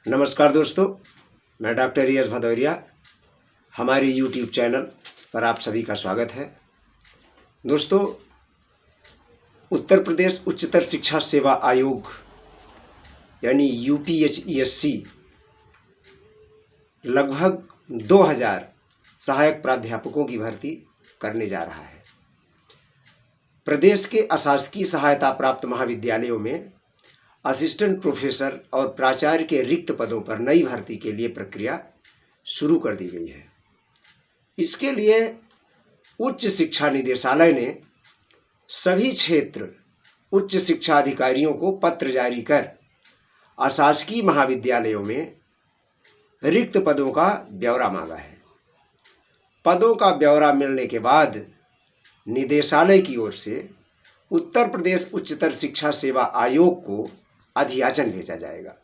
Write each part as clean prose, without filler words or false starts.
नमस्कार दोस्तों, मैं डॉक्टर रियाज भदौरिया। हमारे यूट्यूब चैनल पर आप सभी का स्वागत है। दोस्तों, उत्तर प्रदेश उच्चतर शिक्षा सेवा आयोग यानी यूपीएचईएससी लगभग 2000 सहायक प्राध्यापकों की भर्ती करने जा रहा है। प्रदेश के अशासकीय सहायता प्राप्त महाविद्यालयों में असिस्टेंट प्रोफेसर और प्राचार्य के रिक्त पदों पर नई भर्ती के लिए प्रक्रिया शुरू कर दी गई है। इसके लिए उच्च शिक्षा निदेशालय ने सभी क्षेत्र उच्च शिक्षा अधिकारियों को पत्र जारी कर अशासकीय महाविद्यालयों में रिक्त पदों का ब्यौरा मांगा है। पदों का ब्यौरा मिलने के बाद निदेशालय की ओर से उत्तर प्रदेश उच्चतर शिक्षा सेवा आयोग को अधियाचन भेजा जाएगा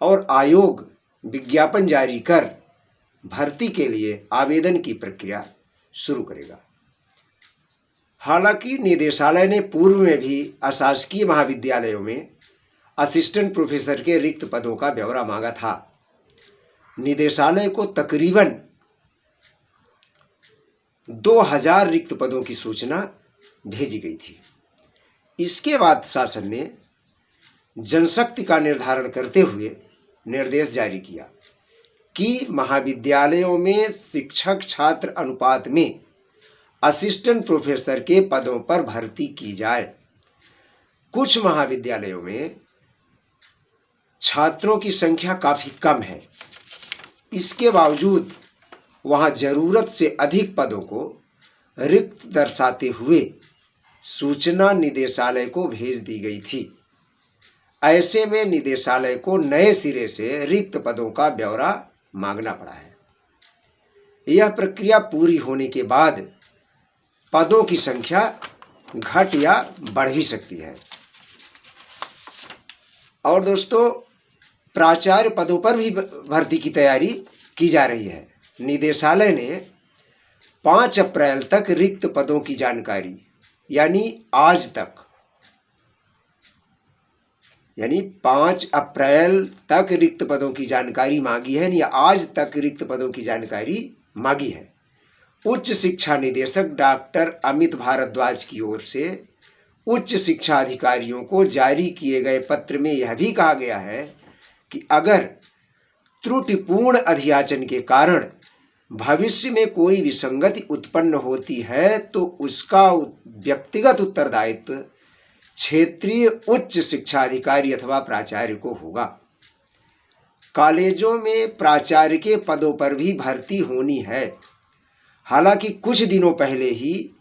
और आयोग विज्ञापन जारी कर भर्ती के लिए आवेदन की प्रक्रिया शुरू करेगा। हालांकि निदेशालय ने पूर्व में भी अशासकीय महाविद्यालयों में असिस्टेंट प्रोफेसर के रिक्त पदों का ब्यौरा मांगा था। निदेशालय को तकरीबन 2000 रिक्त पदों की सूचना भेजी गई थी। इसके बाद शासन ने जनशक्ति का निर्धारण करते हुए निर्देश जारी किया कि महाविद्यालयों में शिक्षक छात्र अनुपात में असिस्टेंट प्रोफेसर के पदों पर भर्ती की जाए। कुछ महाविद्यालयों में छात्रों की संख्या काफ़ी कम है, इसके बावजूद वहां ज़रूरत से अधिक पदों को रिक्त दर्शाते हुए सूचना निदेशालय को भेज दी गई थी। ऐसे में निदेशालय को नए सिरे से रिक्त पदों का ब्यौरा मांगना पड़ा है। यह प्रक्रिया पूरी होने के बाद पदों की संख्या घट या बढ़ भी सकती है। और दोस्तों, प्राचार्य पदों पर भी भर्ती की तैयारी की जा रही है। निदेशालय ने 5 अप्रैल तक रिक्त पदों की जानकारी यानी 5 अप्रैल तक रिक्त पदों की जानकारी मांगी है या आज तक रिक्त पदों की जानकारी मांगी है। उच्च शिक्षा निदेशक डॉक्टर अमित भारद्वाज की ओर से उच्च शिक्षा अधिकारियों को जारी किए गए पत्र में यह भी कहा गया है कि अगर त्रुटिपूर्ण अधियाचन के कारण भविष्य में कोई विसंगति उत्पन्न होती है तो उसका व्यक्तिगत उत्तरदायित्व क्षेत्रीय उच्च शिक्षा अधिकारी अथवा प्राचार्य को होगा। कॉलेजों में प्राचार्य के पदों पर भी भर्ती होनी है। हालांकि कुछ दिनों पहले ही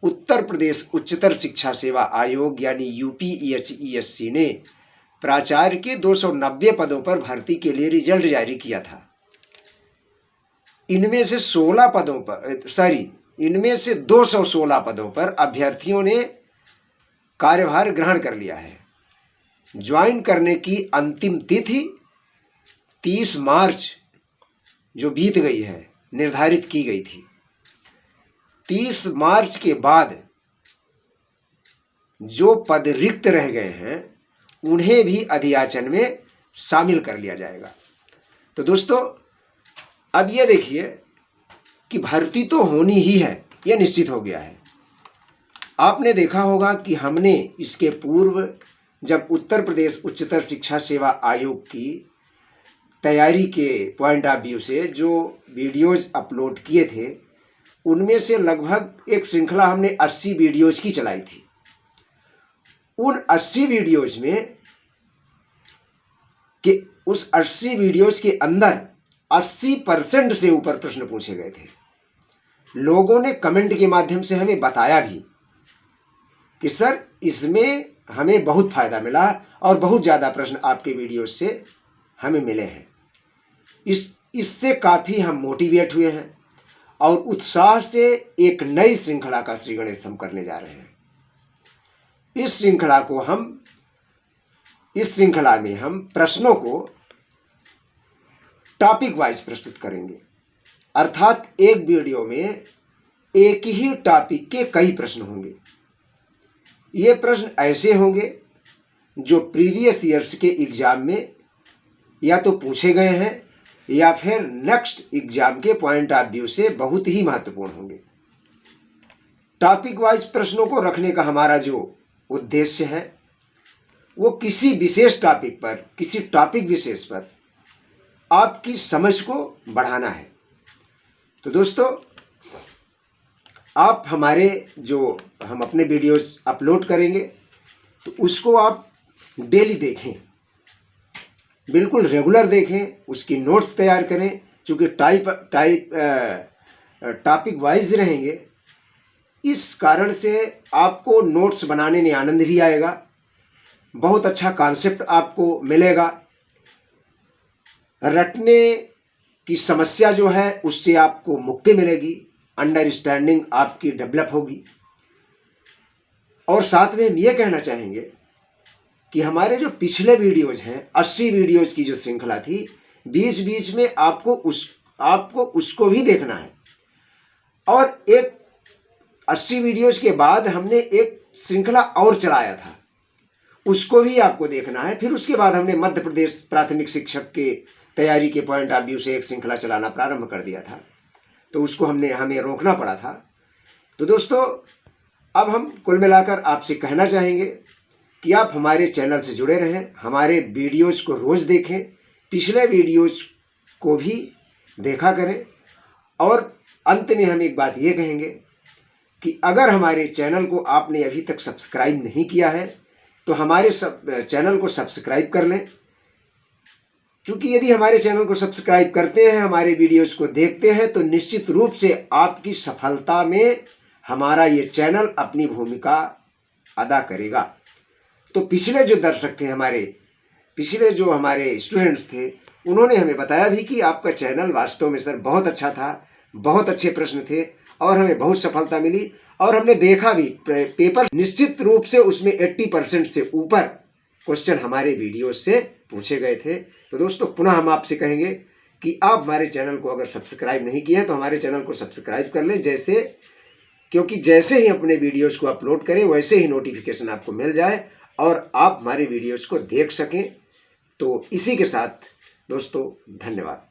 उत्तर प्रदेश उच्चतर शिक्षा सेवा आयोग यानी यूपीएचईएससी ने प्राचार्य के 290 पदों पर भर्ती के लिए रिजल्ट जारी किया था। इनमें से 216 पदों पर अभ्यर्थियों ने कार्यभार ग्रहण कर लिया है। ज्वाइन करने की अंतिम तिथि 30 मार्च जो बीत गई है निर्धारित की गई थी। 30 मार्च के बाद जो पद रिक्त रह गए हैं उन्हें भी अधियाचन में शामिल कर लिया जाएगा। तो दोस्तों, अब ये देखिए कि भर्ती तो होनी ही है, यह निश्चित हो गया है। आपने देखा होगा कि हमने इसके पूर्व जब उत्तर प्रदेश उच्चतर शिक्षा सेवा आयोग की तैयारी के पॉइंट ऑफ व्यू से जो वीडियोज़ अपलोड किए थे, उनमें से लगभग एक श्रृंखला हमने 80 वीडियोज़ की चलाई थी। उन 80 वीडियोज़ में उस 80 वीडियोज़ के अंदर 80% से ऊपर प्रश्न पूछे गए थे। लोगों ने कमेंट के माध्यम से हमें बताया भी कि सर इसमें हमें बहुत फ़ायदा मिला और बहुत ज़्यादा प्रश्न आपके वीडियो से हमें मिले हैं। इससे काफ़ी हम मोटिवेट हुए हैं और उत्साह से एक नई श्रृंखला का श्री गणेश हम करने जा रहे हैं। इस श्रृंखला में हम प्रश्नों को टॉपिक वाइज प्रस्तुत करेंगे, अर्थात एक वीडियो में एक ही टॉपिक के कई प्रश्न होंगे। ये प्रश्न ऐसे होंगे जो प्रीवियस ईयर्स के एग्जाम में या तो पूछे गए हैं या फिर नेक्स्ट एग्जाम के पॉइंट ऑफ व्यू से बहुत ही महत्वपूर्ण होंगे। टॉपिक वाइज प्रश्नों को रखने का हमारा जो उद्देश्य है वो किसी विशेष टॉपिक पर, किसी टॉपिक विशेष पर आपकी समझ को बढ़ाना है। तो दोस्तों, आप हमारे जो हम अपने वीडियोस अपलोड करेंगे तो उसको आप डेली देखें, बिल्कुल रेगुलर देखें, उसकी नोट्स तैयार करें। चूँकि टॉपिक वाइज रहेंगे, इस कारण से आपको नोट्स बनाने में आनंद भी आएगा, बहुत अच्छा कॉन्सेप्ट आपको मिलेगा। रटने की समस्या जो है उससे आपको मुक्ति मिलेगी, अंडरस्टैंडिंग आपकी डेवलप होगी। और साथ में हम ये कहना चाहेंगे कि हमारे जो पिछले वीडियोज हैं, 80 वीडियोज की जो श्रृंखला थी, बीच बीच में आपको उसको भी देखना है। और एक 80 वीडियोज के बाद हमने एक श्रृंखला और चलाया था, उसको भी आपको देखना है। फिर उसके बाद हमने मध्य प्रदेश प्राथमिक शिक्षक के तैयारी के पॉइंट ऑफ व्यू से एक श्रृंखला चलाना प्रारंभ कर दिया था, तो उसको हमें रोकना पड़ा था। तो दोस्तों, अब हम कुल मिलाकर आपसे कहना चाहेंगे कि आप हमारे चैनल से जुड़े रहें, हमारे वीडियोज को रोज़ देखें, पिछले वीडियोज को भी देखा करें। और अंत में हम एक बात ये कहेंगे कि अगर हमारे चैनल को आपने अभी तक सब्सक्राइब नहीं किया है तो हमारे चैनल को सब्सक्राइब कर लें। क्योंकि यदि हमारे चैनल को सब्सक्राइब करते हैं, हमारे वीडियोज़ को देखते हैं, तो निश्चित रूप से आपकी सफलता में हमारा ये चैनल अपनी भूमिका अदा करेगा। तो पिछले जो दर्शक थे, पिछले जो हमारे स्टूडेंट्स थे, उन्होंने हमें बताया भी कि आपका चैनल वास्तव में सर बहुत अच्छा था, बहुत अच्छे प्रश्न थे और हमें बहुत सफलता मिली। और हमने देखा भी पेपर, निश्चित रूप से उसमें 80% से ऊपर क्वेश्चन हमारे वीडियो से पूछे गए थे। तो दोस्तों, पुनः हम आपसे कहेंगे कि आप हमारे चैनल को अगर सब्सक्राइब नहीं किए हैं तो हमारे चैनल को सब्सक्राइब कर लें, क्योंकि जैसे ही अपने वीडियोज़ को अपलोड करें वैसे ही नोटिफिकेशन आपको मिल जाए और आप हमारे वीडियोज़ को देख सकें। तो इसी के साथ दोस्तों, धन्यवाद।